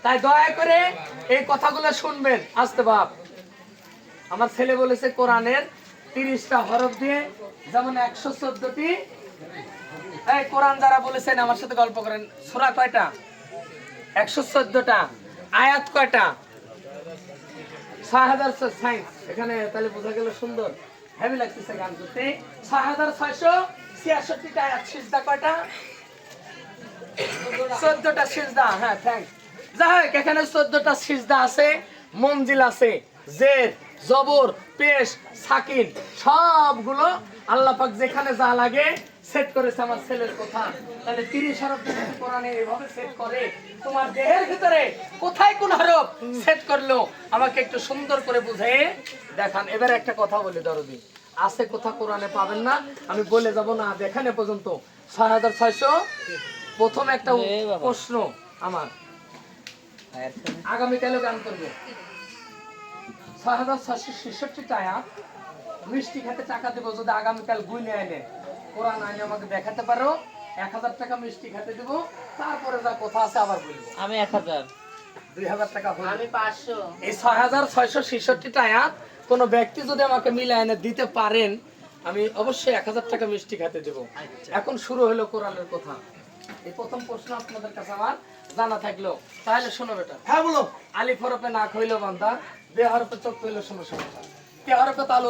তাই দয়া করে এই কথাগুলো শুনবেন। আসতে বাপ, আমার ছেলে বলেছে কোরআনের 30টা হরফ দিয়ে যেমন 114টি। এই কোরআন যারা বলেছেন আমার সাথে গল্প করেন, সূরা কয়টা? 114টা। আয়াত কয়টা? 6000 সাইন্স। এখানে তাহলে বোঝা গেল সুন্দর হেভি লাগতেছে গান করতে। 6666টা আয়াত। সিজদা কয়টা? 14টা সিজদা। হ্যাঁ, থ্যাঙ্কস। যাই হোক, এখানে 14টা সিজদা আছে, মঞ্জিল আছে, জের, জবর, পেশ, সাকিন সবগুলো আল্লাহ পাক যেখানে যা লাগে সেট করেছে আমার ছেলের কথা। তাহলে 30 হরফ যদি কোরআনে এভাবে সেট করে, তোমার দেহের ভিতরে কোথায় কোন হরফ সেট করলো আমাকে একটু সুন্দর করে বুঝিয়ে দেখান। এবারে একটা কথা বলি দরদি, আছে কোথা কোরআনে পাবেন না, আমি বলে যাব না দেখানে পর্যন্ত। 6600 প্রথম একটা প্রশ্ন আমার, আগামীকালও গান করবো। 6666টা আয়াত। মিষ্টি খেতে টাকা দেবো যদি আগামীকাল গুইনে আইনে কোরআন আইনে আমাকে দেখাতে পারো। 1000 টাকা মিষ্টি খেতে দেবো, তারপরে যা কথা আছে আবার বলবো। আমি 1000, 2000 টাকা হলো। আমি 500। এই 6666টা আয়াত কোন ব্যক্তি যদি আমাকে মিলে এনে দিতে পারেন, আমি অবশ্যই 1000 টাকা মিষ্টি খেতে দেবো। এখন শুরু হলো কোরআনের কথা। এই প্রথম প্রশ্ন আপনাদের কাছে আমার জানা থাকলো, তাহলে শোনো বেটা। হ্যাঁ বলো। আলিফ হরফে নাক হইল বান্দা, বে হরফে চোখ হইল সমস্যা, তে হরফে তালু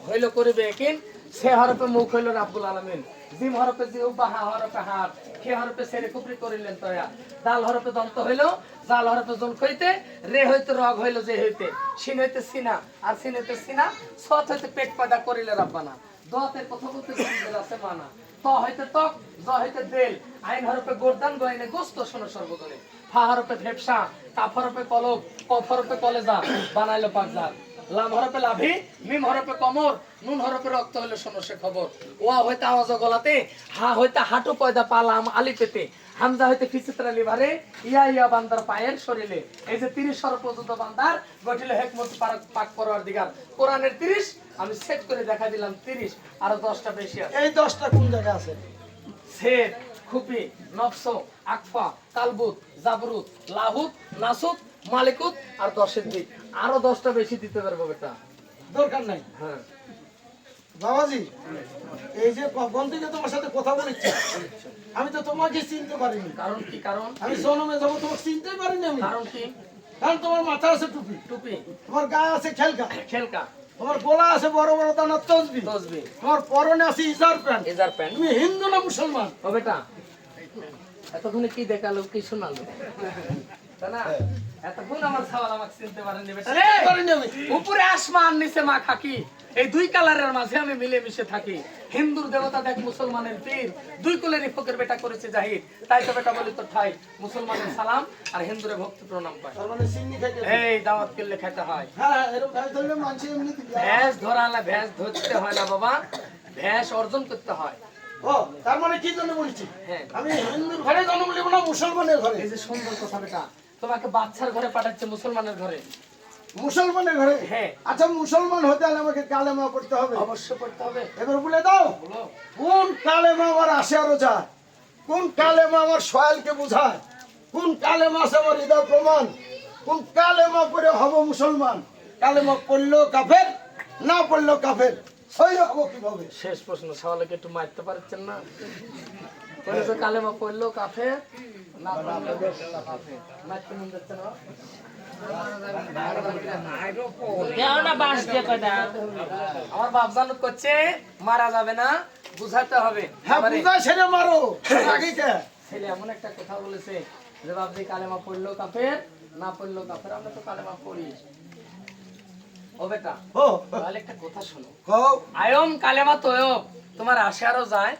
হইল করিবে একিন, সে হরফে মুখ হইল রাব্বুল আলামিন, জিম হরফে জিহ্বা, হা হরফে হাত, খে হরফে সেরে কুফরি করিলেন তয়া, দাল হরফে দন্ত হইল, জাল হরফে জনক হইতে, রে হইতে রগ হইল যে হইতে, সিন হইতে সিনা, আর সিন হইতে সিনা, সৎ হইতে পেট পয়দা করিলে রাব্বানা, দোয়াতের কথা বলতে গরিবের আছে মানা, ত হইতে তক, জ হইতে দেল, আইন হরফে গোরদান, গয়নে গোস্ত শোনো সর্বদলে, ফা হরফে ভেপসা, কাফ হরফে কলব, কফ হরফে কলেজা, বানাইলো পাকজার, লাম হরফে লাভি, মিম হরফে কমর, নুন হরফে রক্ত হইলো শোনো সে খবর, ওয়া হইতে আওয়াজ গলাতে, হা হইতে হাঁটু পয়দা পালাম আলি পেতে, হামজা হইতে ফিসিত্রা লিভারে, ইয়া ইয়া বান্দার পায়ের শরীরে। এই যে 30 হরফ পর্যন্ত বান্দার গঠিলে হেকমত পাক করবার দিগার। কোরআনের 30 আমি সেট করে দেখা দিলাম 30, আরো 10টা বেশি আছে। এই 10টা কোন জায়গায় আছে? সেট, খুপি, নফস, আকফা, কালবুত, জাবরুত, লাহুত, নাসুত, মালিকুত আর 10-এর দিক। আরো 10টা বেশি দিতে পারবো বেটা। দরকার নাই। হ্যাঁ বাবাজি, এই যে কখন থেকে তোমার সাথে কথা বলেছি, আমি তো তোমাকে চিনতে পারিনি। কারণ কি? কারণ আমি জন্মে যাবো তোমাকে চিনতে পারিনি আমি। কারণ কি? কারণ তোমার মাথা আছে টুপি, টুপি, তোমার গায়ে আছে খেলকা, খেলকা, তোমার গলা আছে বড় বড় দানার তসবি, তসবি, তোমার পরনে আছে ইজার প্যান্ট। এজার প্যান্ট। তুমি হিন্দু না মুসলমান? ও বেটা, এতক্ষণে কি দেখালো, কি শোনালো? তাই না? এতক্ষণ আমার সওয়াল আমাকে চিনতে পারেননি বেটা রে। পারিনি আমি। উপরে আসমান নিচে মা খাকি, এই দুই কালারের মাঝে আমি মিলে মিশে থাকি। হিন্দুর দেবতা দেখ মুসলমানের পীর, দুই কুলেরই ফকির বেটা করেছে জাহির। তাই তো বেটা বলি তো ঠাই, মুসলমানের সালাম আর হিন্দুরে ভক্তি প্রণাম পায়। তার মানে চিনি খাইতে। এই দাওয়াত করলে খেতে হয়। হ্যাঁ, এরকম খাই ধরলে মানছি এমনি দিবি। ভ্যাস ধরালে ভ্যাস ধরতে হয় না বাবা, ভ্যাস অর্জন করতে হয়। ও, তার মানে কি জন্য বলছি? হ্যাঁ, আমি হিন্দুর ঘরে জন্ম নেব না মুসলমানের ঘরে? এই যে সুন্দর কথা বেটা, তোমাকে বাচ্চার ঘরে পাঠাচ্ছে মুসলমানের ঘরে। মুসলমানের ঘরে? হ্যাঁ। আচ্ছা, মুসলমান হতে হলে আমাকে কালেমা পড়তে হবে? অবশ্যই পড়তে হবে। এবার বলে দাও, বলো। কোন কালেমা আমার আসে আরো যায়, কোন কালেমা আমার সয়ালকে বোঝায়, কোন কালেমা আছে আমার হৃদয় প্রমাণ, কোন কালেমা পড়ে হব মুসলমান? কালেমা পড়লেও কাফের, না পড়লেও কাফের, সই হবো কিভাবে? শেষ প্রশ্ন, সওয়ালকে একটু মারতে পারছেন না? বলেছে কালেমা পড়লো কাফের, না পড়লো কাফের। মারতে মন যাচ্ছে না? দেও না বাস দিয়ে কয়টা। আমার বাপ জানুক করছে মারা যাবে না, বুঝাতে হবে। হ্যাঁ, এবারে বুঝা ছেড়ে মারো আগে কে? ছেলে এমন একটা কথা বলেছে যে বাপজি কালেমা পড়লো কাফের, না পড়লো কাফের। আমরা তো কালেমা পড়ি। ও বেটা, ও, তাহলে একটা কথা শোনো। কও। আয়ম কালেমা তয়ব তোমার আসে আরো যায়,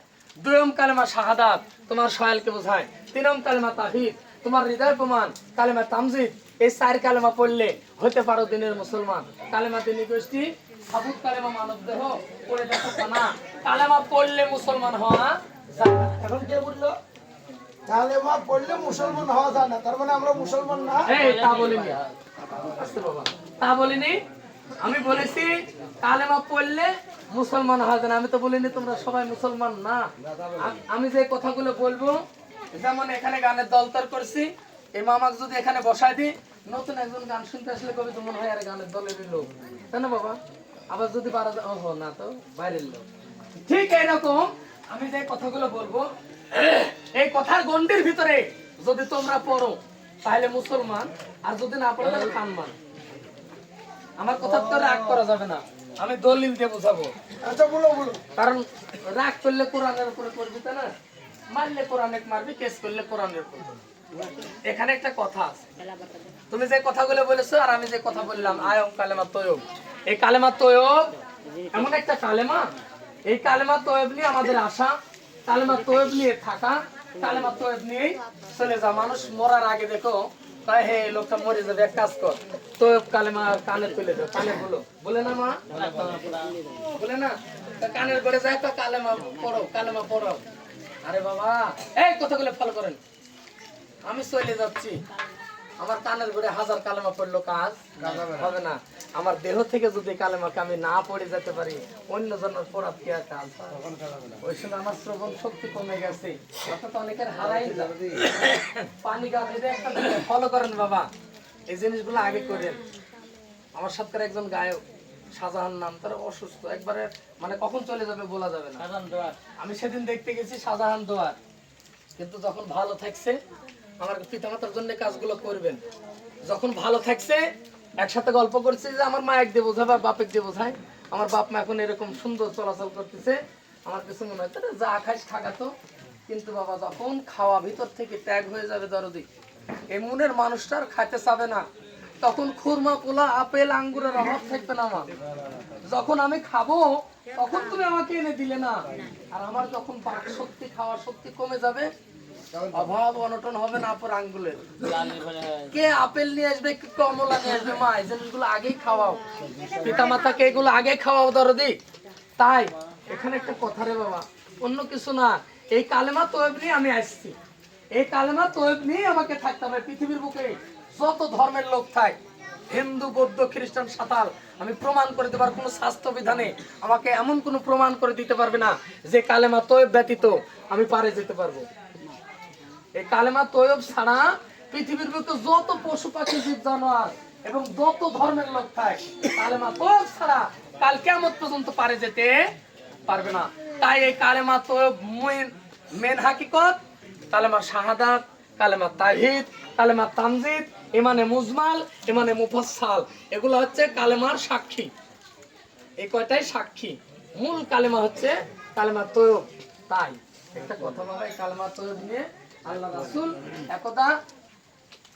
দুয়ম কালেমা শাহাদাত তোমার সয়ালকে বোঝায়, তিনম কালেমা তাহিদ তোমার হৃদয় প্রমাণ, কালেমা তামজিদ এই 4 কালেমা পড়লে হতে পারো দিনের মুসলমান। কালেমা দিনী গোষ্ঠী, সাবুত কালেমা মানব দেহ, পড়ে দেখো কানা, কালেমা পড়লে মুসলমান হওয়া যায় না। এখন কে বললো কালেমা পড়লে মুসলমান হওয়া যায় না? তার মানে আমরা মুসলমান না? এই তা বলিনি, আস্তে বাবা, তা বলিনি। আমি বলেছি কালেমা পড়লে মুসলমান হওয়া যায় না। আমি তো বলিনি তোমরা সবাই মুসলমান না। আমি যে কথাগুলো বলবো, যেমন এখানে গানের দলতর করছি, এই মামাকে যদি এখানে বসায় দিই, নতুন একজন গান শুনতে আসলে কবি তো মনে হয় আর গানের দলের লোক, তাই না বাবা? আবার যদি পারা যায়, ওহো না তো বাইরের লোক। ঠিক এইরকম আমি যে কথাগুলো বলবো, এই কথার গণ্ডির ভিতরে যদি তোমরা পড়ো তাহলে মুসলমান, আর যদি না পড়ো তাহলে খানমান। আমার কথা তো রাগ করা যাবে না, আমি দলিল দিয়ে বোঝাবো। আচ্ছা বলো বলো। কারণ রাগ করলে কোরআনের উপরে করবি, তাই না? মারলে কোরআনে মারবি, কেস করলে কোরআনের উপর করবি। এখানে একটা কথা আছে, তুমি যে কথাগুলো বলেছো আর আমি যে কথা বললাম, আয়ম কালেমা তয়ব, এই কালেমা তয়ব এমন একটা কালেমা, এই কালেমা তয়ব নিয়ে আমাদের আশা, কালেমা তয়ব নিয়ে থাকা, কালেমা তয়ব নিয়ে চলে যা। মানুষ মরার আগে দেখো তাই হে লোকটা মরে যাবে, এক কাজ কর তয়ব কালেমা কানে তুলে দাও, কানে বলো, বলে না মা? বলে না? তা কানের গড়ে যায় তো কালেমা পড়ো, কালেমা পড়ো। আরে বাবা এই কথাগুলো ফলো করেন। আমি চলে যাচ্ছি, আমার কানের ঘুরে হাজার কালেমা পড়লো, কাজ হবে না। আমার দেহ থেকে যদি কালেমাকে আমি না পড়ে যেতে পারি, অন্য জনের পড়ার কি আর কাজ? ওই সময় আমার শ্রবণ শক্তি কমে গেছে, অর্থাৎ অনেকের হারাই যাবে। পানি গাছ একটা ফলো করেন বাবা, এই জিনিসগুলো আগে করেন। আমার সাথে একজন গায়ক শাহজাহান নাম, তার অসুস্থ একবারে, মানে কখন চলে যাবে বলা যাবে না। আমি সেদিন দেখতে গেছি শাহজাহান দোয়ার, কিন্তু যখন ভালো থাকছে, আমার পিতামাতার জন্য কাজগুলো করবেন, যখন ভালো থাকছে একসাথে গল্প করছে যে আমার মা এক দিয়ে বোঝায় বা বাপেক দিয়ে বোঝায়, আমার বাপ মা এখন এরকম সুন্দর চলাচল করতেছে, আমার কিছু মনে হয় তাহলে যা খাইস খাগাতো। কিন্তু বাবা যখন খাওয়া ভিতর থেকে ত্যাগ হয়ে যাবে দরদি, এই মনের মানুষটার খাইতে চাবে না, তখন খুরমা পোলা আপেল আঙ্গুরের অভাব থাকবে না আমার। যখন আমি খাবো তখন তুমি আমাকে এনে দিলে না, আর আমার যখন বাক শক্তি খাওয়ার শক্তি কমে যাবে, অভাব অনটন হবে না আপুর আঙ্গুলের। কে আপেল নিয়ে আসবে, কে কমলা নিয়ে আসবে, মা এই জিনিসগুলো আগেই খাওয়াও, পিতা মাতাকে এগুলো আগে খাওয়াও দরদি। তাই এখানে একটা কথা রে বাবা, অন্য কিছু না, এই কালেমা তয়ব নিয়ে আমি আসছি, এই কালেমা তয়ব নিয়ে আমাকে থাকতে হবে। পৃথিবীর বুকে যত ধর্মের লোক থাক, হিন্দু বৌদ্ধ খ্রিস্টান সাঁতাল, আমি প্রমাণ করে দেবার কোনো স্বাস্থ্য বিধানে আমাকে এমন কোনো প্রমাণ করে দিতে পারবে না যে কালেমা তয়ব ব্যতীত আমি পারে যেতে পারবো। এই কালেমা তয়ব ছাড়া পৃথিবীর বুকে যত পশু পাখি জীব জানোয়ার এবং যত ধর্মের লোক থাকে, কালেমা তয়ব ছাড়া কাল কিয়ামত পর্যন্ত পারে যেতে পারবে না। তাই এই কালেমা তয়ব মেন হাকিকত, কালেমা শাহাদাত, কালেমা তাওহীদ, কালেমা তামজিদ, ইমানে মুজমাল, ইমানে মুফাসসাল, এগুলো হচ্ছে কালেমার সাক্ষী। এই কয়টাই সাক্ষী, মূল কালেমা হচ্ছে কালেমা তয়ব। তাই একটা কথা বাবা, এই কালেমা তয়ব নিয়ে আল্লাহ রাসূল একদা,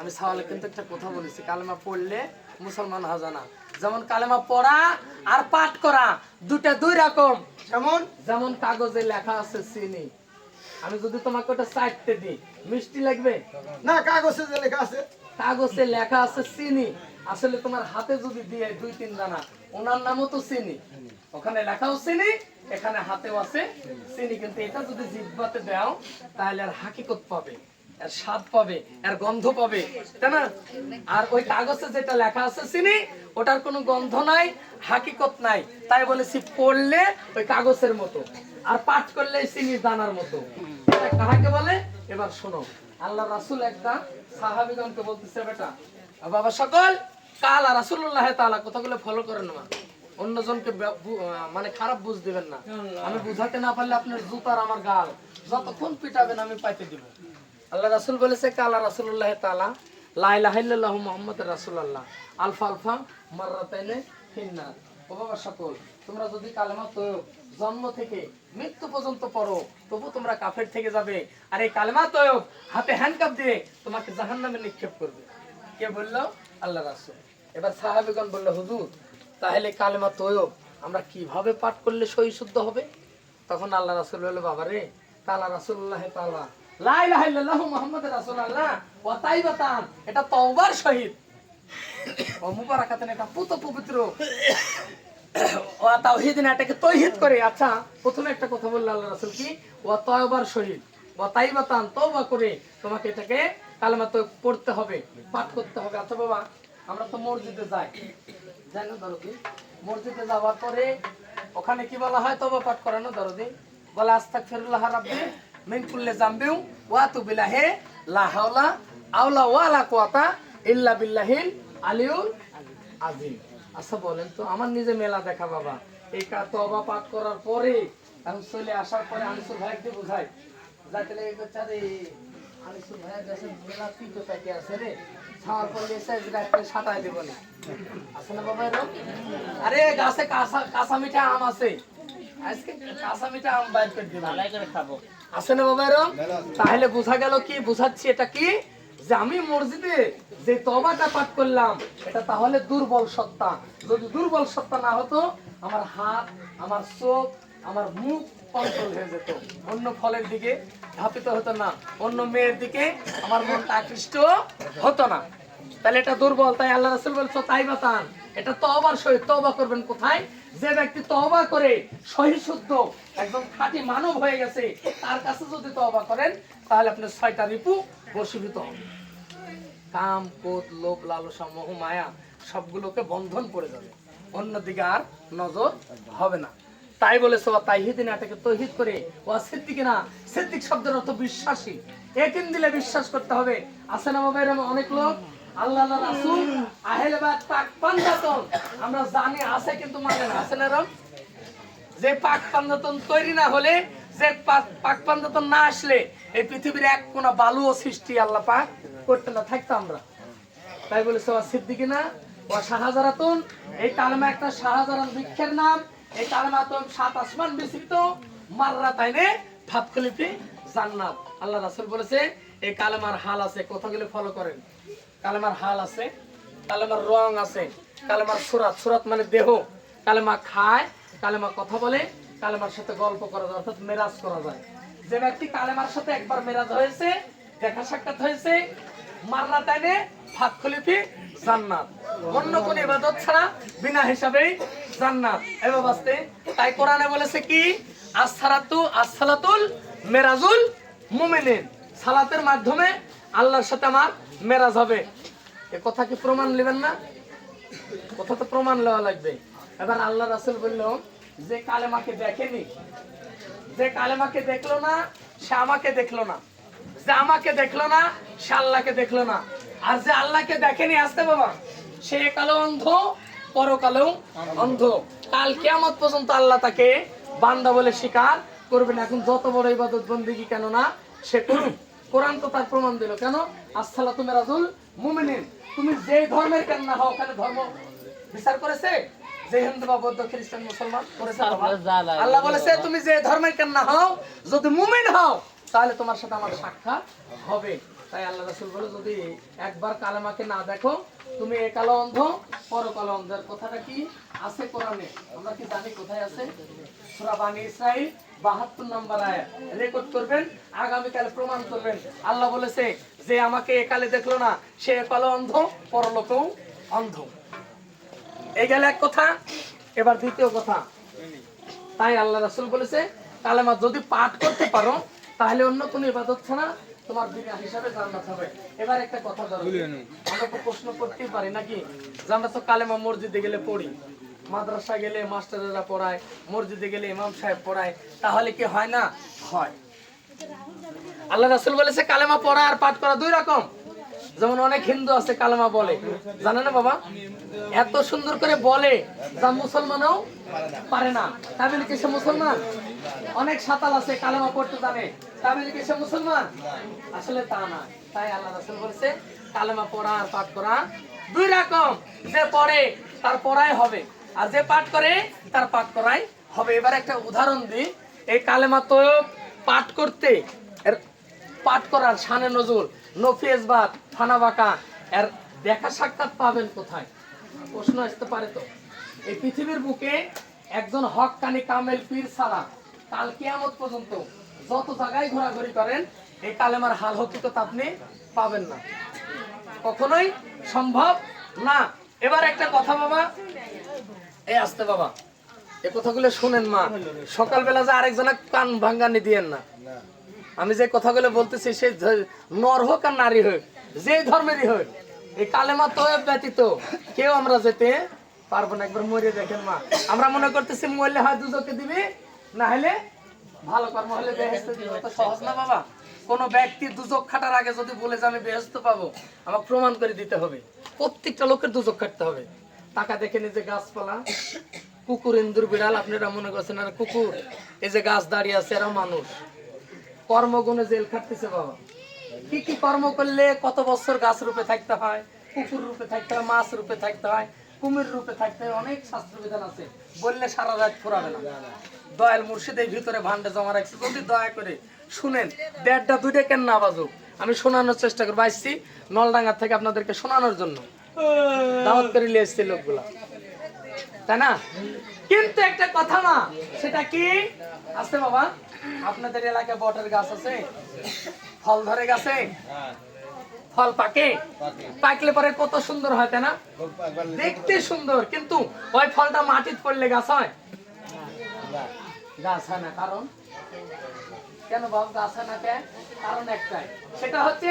আমি সাওয়ালে কিন্তু একটা কথা বলেছি, কালেমা পড়লে মুসলমান হওয়া যায় না। যেমন কালেমা পড়া আর পাঠ করা দুটা দুই রকম। যেমন যেমন কাগজে লেখা আছে চিনি, আমি যদি তোমাকে ওটা চাইতে দিই মিষ্টি লাগবে না, কাগজে যে লেখা আছে, কাগজে লেখা আছে চিনি, আসলে তোমার হাতে যদি দিয়ে দুই তিন দানা, ওনার নামও তো চিনি, ওখানে লেখাও চিনি, এখানে হাতেও আছে চিনি, কিন্তু এটা যদি জিহ্বাতে দাও তাহলে আর হাকিকত পাবে, এর স্বাদ পাবে, এর গন্ধ পাবে, তাই না? আর ওই কাগজে যেটা লেখা আছে চিনি, ওটার কোনো গন্ধ নাই, হাকিকত নাই। তাই বলেছি পড়লে ওই কাগজের মতো, আর পাঠ করলে চিনির দানার মতো। এটা কাহাকে বলে? এবার শোনো, আল্লাহ রাসূল একটা সাহাবীগণকে বলতেছে, বেটা বাবা সকল কালা রাসূলুল্লাহ তাআলা, কথাগুলো ফলো করেন না, অন্যজনকে মানে খারাপ বুঝ দিবেন না। আমি বুঝাতে না পারলে আপনার জুতার আমার গাল যতক্ষণ পিটাবেন আমি পাইতে দিব। আল্লাহ রাসূল বলেছে কালা রাসূলুল্লাহ তাআলা লা ইলাহা ইল্লাল্লাহু মুহাম্মাদুর রাসূলুল্লাহ আলফা আলফা মাররাতাইনে ফিন্নার। ও বাবা সকল, তোমরা যদি কালেমা তয়ব জন্ম থেকে মৃত্যু পর্যন্ত পড়ো তবু তোমরা কাফের থেকে যাবে, আর এই কালেমা তয়ব হাতে হ্যান্ডকাপ দিয়ে তোমাকে জাহান্নামে নিক্ষেপ করবে। কে বললো? আল্লাহ রাসূল। এবার সাহাবীগণ বলল, হুজুর তাহলে কালেমা তয়ব আমরা কিভাবে পাঠ করলে সহি শুদ্ধ হবে? তখন আল্লাহ রাসূল বলল, বাবা রে, কালা রাসূলুল্লাহ তাআলা লা ইলাহা ইল্লাল্লাহু মুহাম্মাদুর রাসূলুল্লাহ ওয়া তাইবাতান, এটা তওবার শহীদ ও মুবারাকাতান, এটা পুত পবিত্র, ওয়া তাওহীদিন, এটাকে তাওহীদ করে। আচ্ছা, প্রথমে একটা কথা বলল আল্লাহ রাসূল, কি? ওয়া তওবার শহীদ ওয়া তাইবাতান, তওবা করে তোমাকে এটাকে কালেমা তয়ব পড়তে হবে, পাঠ করতে হবে। আচ্ছা বাবা, আমরা তো মসজিদে যাই, যাই না দরদি? মসজিদে যাওয়ার পরে ওখানে কি বলা হয়? তওবা পাঠ করানো দরদি বলে আস্তাগফিরুল্লাহ রাব্বি মিন কুল্লি যামবি ওয়া আতুবু ইলাইহি লা হাওলা আওলা ওয়ালা কুওয়াতা ইল্লা বিল্লাহিল আলিউল আজিম। আচ্ছা বলেন তো, আমার নিজে মেলা দেখা বাবা, এই তওবা পাঠ করার পরে আমি চলে আসার পরে আনিসুর ভাইকে বুঝাই যাতে এই বেচারে আনিসুর ভাইয়ের কাছে মেলা তিতো প্যাকে আছে রে, ছাওয়ার পরে এসে রাখতে সাটাই দেব না, আছে না বাবা এরকম? আরে গাছে কাঁচা মিঠা আম আছে, আজকে কাঁচা মিঠা আম বাইর করে দিলাম, ভালাই করে খাবো। আছে না বাবা এরকম? তাহলে বোঝা গেল কি, বুঝাচ্ছি এটা কি, যে আমি মসজিদে যে তওবাটা পাঠ করলাম এটা তাহলে দুর্বল সত্তা। যদি দুর্বল সত্তা না হতো আমার হাত, আমার চোখ, আমার মুখ কন্ট্রোল হয়ে যেত, অন্য ফলের দিকে ধাপিত হতো না, অন্য মেয়ের দিকে আমার মনটা আকৃষ্ট হতো না। তাহলে এটা দুর্বল। তাই আল্লাহ রাসূল বলছো তাই বাতান, এটা তওবার সহিত তওবা করবেন কোথায়? যে ব্যক্তি তওবা করে সহিশুদ্ধ একদম খাঁটি মানব হয়ে গেছে, তার কাছে যদি তওবা করেন তাহলে আপনি 6টা রিপু বশীভূত হবেন। কাম, ক্রোধ, লোভ, লালসা, মোহ, মায়া সবগুলোকে বন্ধন পড়ে যাবে, অন্যদিকে আর নজর হবে না। তাই বলেছে ওয়া তাইহিদিনা, এটাকে তৌহিদ করে, ওয়া সিদ্দিকিনা, সিদ্দিক শব্দের অর্থ বিশ্বাসী, একিন দিলে বিশ্বাস করতে হবে। আছে না বাবা এরকম অনেক লোক আল্লাহ রাসূল আহলে বাইত পাক পাঞ্জাতন আমরা জানি আছে কিন্তু মানে না, আছে না এরকম? যে পাক পাঞ্জাতন তৈরি না হলে, যে পাক পাঞ্জাতন না আসলে এই পৃথিবীর এক কোনা বালুও সৃষ্টি আল্লাহ পাক করতে না থাকতো আমরা। তাই বলেছে ওয়া সিদ্দিকিনা ওয়া শাহজারাতুন, এই কালেমা একটা শাহজারান বৃক্ষের নাম, এই কালেমা তো 7 আসমান বিস্তৃত, মাররাতাইনে ফাতখলিফি জান্নাত। আল্লাহ রাসূল বলেছে এই কালেমার হাল আছে, কথাগুলো ফলো করেন। কালেমার হাল আছে, কালেমার রং আছে, কালেমার সুরাত, সুরাত মানে দেহ, কালেমা খায়, কালেমা কথা বলে, কালেমার সাথে গল্প করা যায়, অর্থাৎ মেরাজ করা যায়। যে ব্যক্তি কালেমার সাথে একবার মেরাজ হয়েছে, দেখা সাক্ষাৎ হয়েছে, মাররাতাইনে ফাতখলিফি জান্নাত, অন্য কোন ইবাদত ছাড়া বিনা হিসাবেই জান্নাত। এবার বাস্তে তাই কোরআনে বলেছে কি, আসসালাতুল মেরাজুল মুমিনিন, সালাতের মাধ্যমে আল্লাহর সাথে আমার মেরাজ হবে। এ কথা কি প্রমাণ নেবেন না? কথা তো প্রমাণ নেওয়া লাগবে। এবার আল্লাহ রাসূল বলল যে কালেমাকে দেখেনি, যে কালেমাকে দেখলো না সে আমাকে দেখলো না, যে আমাকে দেখলো না সে আল্লাহকে দেখলো না, আর যে আল্লাহকে দেখেনি আসতে বাবা সে একালেও অন্ধ, পরকালেও অন্ধ। কাল কিয়ামত পর্যন্ত আল্লাহ তাকে বান্দা বলে স্বীকার করবে না। এখন যত বড় ইবাদত বন্দেগী কেন না সে করুক, কোরআন তো তার প্রমাণ দিল। কেন? আসসালাতু মিরাজুল মুমিনিন, তুমি যে ধর্মের কেন না হও, ওখানে ধর্ম বিচার করেছে? যে হিন্দু বা বৌদ্ধ খ্রিস্টান মুসলমান করেছে? আল্লাহ বলেছে তুমি যে ধর্মের কেন না হও, যদি মুমিন হও তাহলে তোমার সাথে আমার সাক্ষাৎ হবে। তাই আল্লাহ রাসূল বলে যদি একবার কালেমাকে না দেখো তুমি একালো অন্ধ, পরকালো অন্ধের কথাটা কি আছে কোরআনে? আমরা কি জানি কোথায় আছে? সূরা বানী ইসরাঈল 72 নম্বর আয়াত রেকর্ড করবেন, আগামী কালে প্রমাণ করবেন। আল্লাহ বলেছে যে আমাকে একালে দেখলো না সে একালো অন্ধ, পরলোকেও অন্ধ। এই গেল এক কথা। এবার দ্বিতীয় কথা, তাই আল্লাহ রাসূল বলেছে কালেমা যদি পাঠ করতে পারো তাহলে অন্য কোনো ইবাদত ছাড়া তোমার বিনা হিসাবে জান্নাত হবে। এবার একটা কথা ধরো, আমরা তো প্রশ্ন করতেই পারি নাকি, যে আমরা তো কালেমা মসজিদে গেলে পড়ি, মাদ্রাসা গেলে মাস্টারেরা পড়ায়, মসজিদে গেলে ইমাম সাহেব পড়ায়, তাহলে কি হয় না? হয়। আল্লাহ রাসূল বলেছে কালেমা পড়া আর পাঠ করা দুই রকম। যেমন অনেক হিন্দু আছে কালেমা বলে, জানে না বাবা? এত সুন্দর করে বলে যা মুসলমানও পারে না, তাই বলে কি সে মুসলমান? অনেক সাতাল আছে কালেমা পড়তে জানে, তাই বলে কি সে মুসলমান? আসলে তা না। তাই আল্লাহ রাসূল বলেছে কালেমা পড়া আর পাঠ করা দুই রকম। যে পড়ে তার পড়াই হবে, আর যে পাঠ করে তার পাঠ করাই হবে। এবার একটা উদাহরণ দিই। এই কালেমা তো পাঠ করতে, এর পাঠ করার শানে নজুল, নফিস বাত, ফানা বাঁকা, এর দেখা সাক্ষাৎ পাবেন কোথায়? প্রশ্ন আসতে পারে তো। এই পৃথিবীর বুকে একজন হক্কানি কামেল পীর ছাড়া কাল কিয়ামত পর্যন্ত যত জায়গায় ঘোরাঘুরি করেন এই কালেমার হাল হকিকত আপনি পাবেন না, কখনোই সম্ভব না। এবার একটা কথা বাবা, এই আসতে বাবা, এই কথাগুলো শুনেন মা, সকালবেলা যে আরেকজনের কান ভাঙ্গানি দিয়েন না। আমি যে কথাগুলো বলতেছি সে নর হোক আর নারী হোক, যে ধর্মেরই হোক, এই কালেমা তো ব্যতীত কেউ আমরা যেতে পারবো না। একবার মরে দেখেন মা, আমরা মনে করতেছি মরলে হয় দুজকে দিবে, না হলে ভালো কর্ম হলে বেহেশতে দিবে। তো সহজ না বাবা? কোন ব্যক্তি দুজক খাটার আগে যদি বলে যে আমি বেহেশত পাবো, আমাকে প্রমাণ করে দিতে হবে। প্রত্যেকটা লোকের দুজক খাটতে হবে। টাকা দেখে নিজে গাছপালা, কুকুর, ইন্দুর, বিড়াল, আপনারা মনে করছেন আর কুকুর, এই যে গাছ দাঁড়িয়ে আছে এরা মানুষ। কর্মগুণে জেল খাটতেছে বাবা। কি কি কর্ম করলে কত বছর গাছ রূপে থাকতে হয়, কুকুর রূপে থাকতে হয়, মাছ রূপে থাকতে হয়, কুমির রূপে থাকতে হয়, অনেক শাস্ত্র বিধান আছে, বললে সারা রাত ফুরাবে না। দয়াল মুর্শিদ এই ভিতরে ভান্ডে জমা রাখছে, যদি দয়া করে শুনেন, দেড়টা দুইটা কেন না বাজুক, আমি শোনানোর চেষ্টা করবো। আসছি নলডাঙ্গা থেকে আপনাদেরকে শোনানোর জন্য, দাওয়াত করে নিয়ে এসছে লোকগুলা, তাই না? কিন্তু একটা কথা না, সেটা কি আছে বাবা? আপনাদের এলাকায় বটের গাছ আছে, ফল ধরে গাছে, ফল পাকে, পাকলে পরে কত সুন্দর হয়, তাই না? দেখতে সুন্দর, কিন্তু ওই ফলটা মাটিতে পড়লে গাছ হয়? গাছ হয় না। কারণ কেন বাবা গাছ হয় না? কেন? কারণ একটাই, সেটা হচ্ছে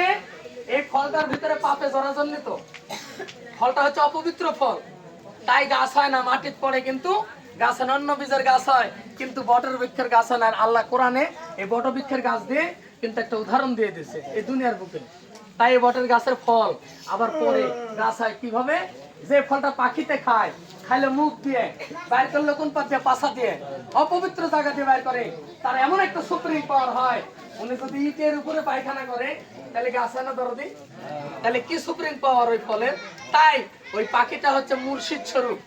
এই ফলটার ভিতরে পাপে জরাজন্মিত, ফলটা হচ্ছে অপবিত্র ফল, তাই গাছ হয় না, মাটিতে পড়ে। কিন্তু গাছ হয়, অন্য বীজের গাছ হয়, কিন্তু বটের বৃক্ষের গাছ হয় না। আল্লাহ কোরআনে এই বট বৃক্ষের গাছ দিয়ে কিন্তু একটা উদাহরণ দিয়ে দিচ্ছে এই দুনিয়ার বুকে। তাই এই বটের গাছের ফল আবার পরে গাছ হয় কিভাবে? যে ফলটা পাখিতে খায়, খাইলে মুখ দিয়ে বাইর করলে কোন পাত দিয়ে? পাছা দিয়ে, অপবিত্র জায়গা দিয়ে বাইর করে। তার এমন একটা সুপ্রিম পাওয়ার হয়, উনি যদি ইটের উপরে পায়খানা করে তাহলে গাছ হয় না দরদি? তাহলে কি সুপ্রিম পাওয়ার ওই ফলের? তাই ওই পাখিটা হচ্ছে মুর্শিদ স্বরূপ।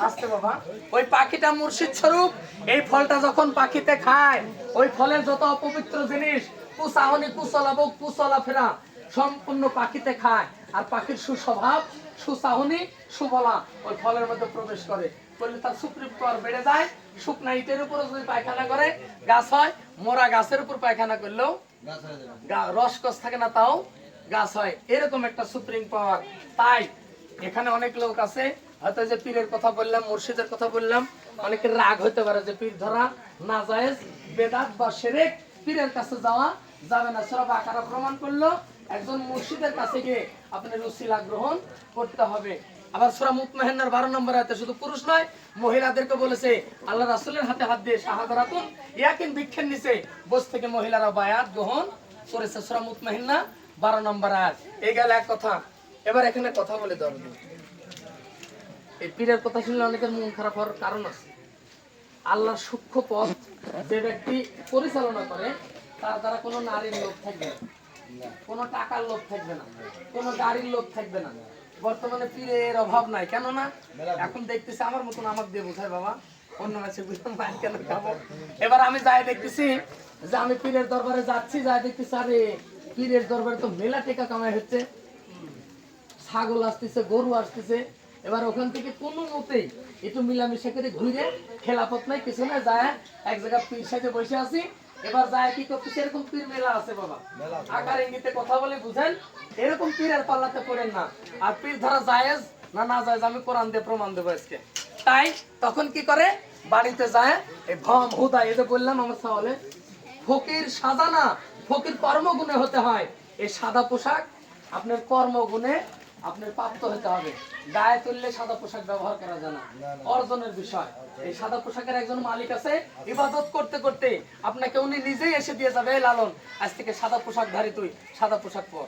আসতে বাবা, ওই পাখিটা মুর্শিদ স্বরূপ। এই ফলটা যখন পাখিতে খায়, ওই ফলের যত অপবিত্র জিনিস, কুসাহনি, কুচলাবক, কুচলা ফেরা, সম্পূর্ণ পাখিতে খায়। আর পাখির সুস্বভাব, সুসাহনি, সুবলা ওই ফলের মধ্যে প্রবেশ করে, করলে তার সুপ্রিম পাওয়ার বেড়ে যায়। শুকনা ইটের উপরে যদি পায়খানা করে গাছ হয়, মোরা গাছের উপর পায়খানা করলেও রসকস থাকে না, তাও গাছ হয়। এরকম একটা সুপ্রিম পাওয়ার। তাই এখানে অনেক লোক আছে, হয়তো যে পীরের কথা বললাম, মুর্শিদের কথা বললাম, অনেকের রাগ হতে পারে যে পীর ধরা নাজায়েজ, বেদাত বা শিরক, পীরের কাছে যাওয়া যাবে না। সূরা বাকারা প্রমাণ করলো একজন মুর্শিদের কাছে গিয়ে আপনার উসিলা গ্রহণ করতে হবে। আবার সূরা মুতমাহিন্নার 12 নম্বর আয়াতে শুধু পুরুষ নয়, মহিলাদেরকে বলেছে, আল্লাহ রাসূলের হাতে হাত দিয়ে শাহাদাতুন ইয়াকিন ভিক্ষের নিচে বসে থেকে মহিলারা বায়াত গ্রহণ করেছে। সূরা মুতমাহিন্না 12 নম্বর আয়াত। এই গেল এক কথা। এবার এখানে কথা বলে দরকার, এই পীরের কথা শুনলে অনেকের মন খারাপ হওয়ার কারণ আছে। আল্লাহর সূক্ষ্ম পথ যে ব্যক্তি পরিচালনা করে, তার দ্বারা কোনো নারীর লোভ থাকবে না, কোনো টাকার লোভ থাকবে না, কোনো গাড়ির লোভ থাকবে না। বর্তমানে পীরের অভাব নাই, কেননা এখন দেখতেছি আমার মতন আমাকে দিয়ে বোঝায় বাবা, অন্য মাসে বুঝলাম মায়ের কেন খাবো। এবার আমি যাই দেখতেছি যে আমি পীরের দরবারে যাচ্ছি, যাই দেখতেছি আরে পীরের দরবারে তো মেলা টেকা কামাই হচ্ছে, ছাগল আসতেছে, গরু আসতেছে। এবার ওখান থেকে কোনো মতেই একটু মিলামিশা করে ঘুরে, খেলাফত নাই কিছু না, যায় এক জায়গায় পীর সাথে বসে আছি। এবার যায় কি করতেছে, এরকম পীর মেলা আছে বাবা, আকার ইঙ্গিতে কথা বলে বুঝেন, এরকম পীরের পাল্লাতে পড়েন না। আর পীর ধরা জায়েজ না না জায়েজ আমি কোরআন দিয়ে প্রমাণ দেবো আজকে। তাই তখন কি করে, বাড়িতে যায় এই ভম হুদা, এই যে বললাম আমার সাওয়ালে, ফকির সাজানা, ফকির কর্মগুণে হতে হয়। এই সাদা পোশাক আপনার কর্মগুণে আপনার প্রাপ্ত হতে হবে। গায়ে তুললে সাদা পোশাক ব্যবহার করা যায় না, অর্জনের বিষয়। এই সাদা পোশাকের একজন মালিক আছে, ইবাদত করতে করতে আপনাকে উনি নিজেই এসে দিয়ে যাবে, এই লালন আজ থেকে সাদা পোশাক ধারি, তুই সাদা পোশাক পর।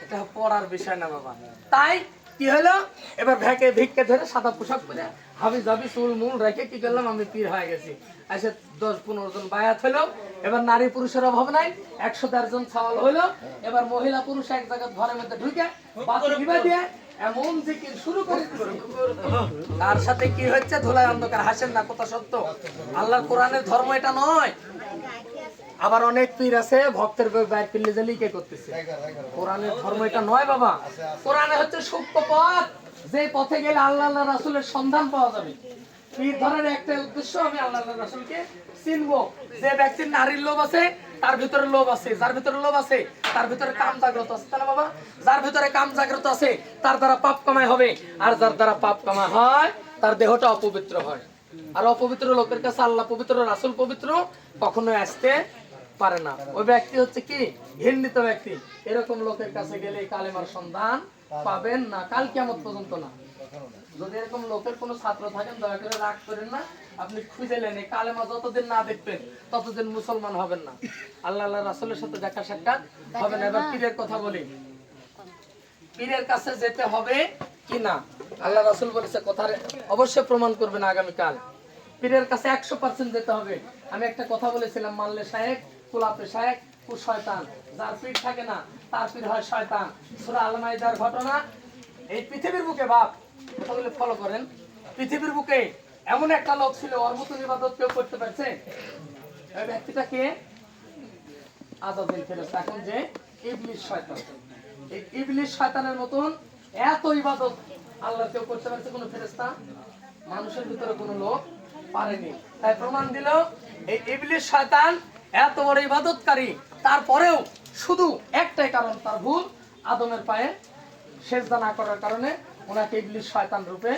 এটা পড়ার বিষয় না বাবা। তাই কি হলো, এবার ভিক্ষে ধরে সাদা পোশাক পরে হাবি যাবি চুল মুল রেখে কি করলাম, আমি পীর হয়ে গেছি। এসে 10-15 জন বায়াত হলো। এবার নারী পুরুষের অভাব নাই, 110 জন ছাওয়াল হলো। এবার মহিলা পুরুষ এক জায়গায় ঘরের মধ্যে ঢুকে বাতি দিবা দিয়ে এমন জিকির শুরু করে দিছে। তার সাথে কি হচ্ছে, ধুলায় অন্ধকার, হাসেন না, কথা সত্য। আল্লাহর কোরআনের ধর্ম এটা নয়। আবার অনেক পীর আছে ভক্তের বাইর করলে যে লিকে করতেছে, কোরআনের ধর্ম এটা নয় বাবা। কোরআনে হচ্ছে সূক্ষ্ম পথ, যে পথে গেলে আল্লাহ আল্লাহ রাসূলের সন্ধান পাওয়া যাবে। পীর ধরার একটা উদ্দেশ্য, আমি আল্লাহ আল্লাহ রাসূলকে চিনবো। যে ব্যক্তির নারীর লোভ আছে তার ভিতরে লোভ আছে, যার ভিতরে লোভ আছে তার ভিতরে কাম জাগ্রত আছে, তাই না বাবা? যার ভিতরে কাম জাগ্রত আছে তার দ্বারা পাপ কামাই হবে, আর যার দ্বারা পাপ কামাই হয় তার দেহটা অপবিত্র হয়। আর অপবিত্র লোকের কাছে আল্লাহ পবিত্র, রাসূল পবিত্র কখনোই আসতে পারে না। ওই ব্যক্তি হচ্ছে কি, ঘৃণিত ব্যক্তি। এরকম লোকের কাছে গেলে কালেমার সন্ধান পাবেন না, কাল কিয়ামত পর্যন্ত না। যদি এরকম লোকের কোনো ছাত্র থাকেন দয়া করে রাগ করেন না, আপনি খুঁজে নেন। এই কালেমা যতদিন না দেখবেন ততদিন মুসলমান হবেন না, আল্লাহ আল্লাহ রাসূলের সাথে দেখা সাক্ষাৎ হবে না। এবার পীরের কথা বলি, পীরের কাছে যেতে হবে কি না? আল্লাহ রাসূল বলেছে, কথা অবশ্যই প্রমাণ করবেন আগামীকাল। পীরের কাছে 100% যেতে হবে। আমি একটা কথা বলেছিলাম, মানলে শায়েখ কুলাপে শায়েখ ও শয়তান। যার পীর থাকে না তার পীর হয় শয়তান। সূরা আল মাইদার ঘটনা। এই পৃথিবীর বুকে বাপ কথাগুলো ফলো করেন, পৃথিবীর বুকে এমন একটা লোক ছিল ওর মতো ইবাদত কেউ করতে পারছে? এই ব্যক্তিটা কে? আযাজিল ফেরেশতা, এখন যে ইবলিস শয়তান। এই ইবলিস শয়তানের মতন এত ইবাদত আল্লাহ কেউ করতে পারছে কোন ফেরেশতা? মানুষের ভিতরে কোনো লোক পারেনি। তাই প্রমাণ দিল এই ইবলিস শয়তান এত বড় ইবাদতকারী, তারপরেও শুধু একটাই কারণ, তার ভুল, আদমের পায়ে সেজদা না করার কারণে ওনাকে ইবলিস শয়তান রূপে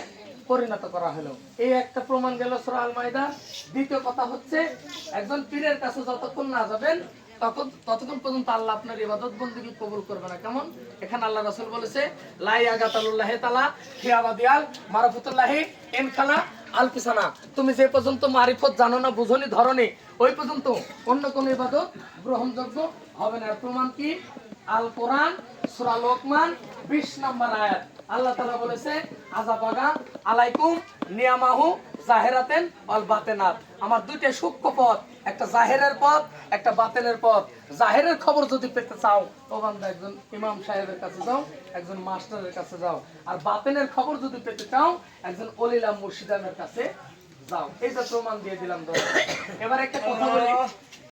পরিণত করা হলো। এই একটা প্রমাণ গেল সূরা আল মাইদা। দ্বিতীয় কথা হচ্ছে, একজন পীরের কাছে যতক্ষণ না যাবেন ততক্ষণ পর্যন্ত আল্লাহ আপনার ইবাদত বন্দেগী কবুল করবে না। কেমন? এখানে আল্লাহ রাসূল বলেছে, লা ইয়াগাতালুল্লাহি তাআলা ফিয়াবাদিয়াল মারফুতুল্লাহি ইনখালা আলফিসানা। তুমি যে পর্যন্ত মারিফত জানো না, বুঝনি, ধরনি, ওই পর্যন্ত অন্য কোন ইবাদত গ্রহণযোগ্য হবে না। প্রমাণ কি? আল কোরআন সূরা লোকমান 20 নম্বর আয়াত। আল্লাহ তাআলা বলেছে, আযাবাগা আলাইকুম নিয়ামাহু জাহেরাতেন ওয়াল বাতিনাত। আমার দুইটা সূক্ষ্ম পথ, একটা জাহেরের পথ, একটা বাতিনের পথ। জাহেরের খবর যদি পেতে চাও ও বান্দা একজন ইমাম সাহেবের কাছে যাও, একজন মাস্টারের কাছে যাও। আর বাতিনের খবর যদি পেতে চাও একজন অলিলা মুর্শিদানের কাছে যাও। এই যে প্রমাণ দিয়ে দিলাম। এবার একটা কথা বলি,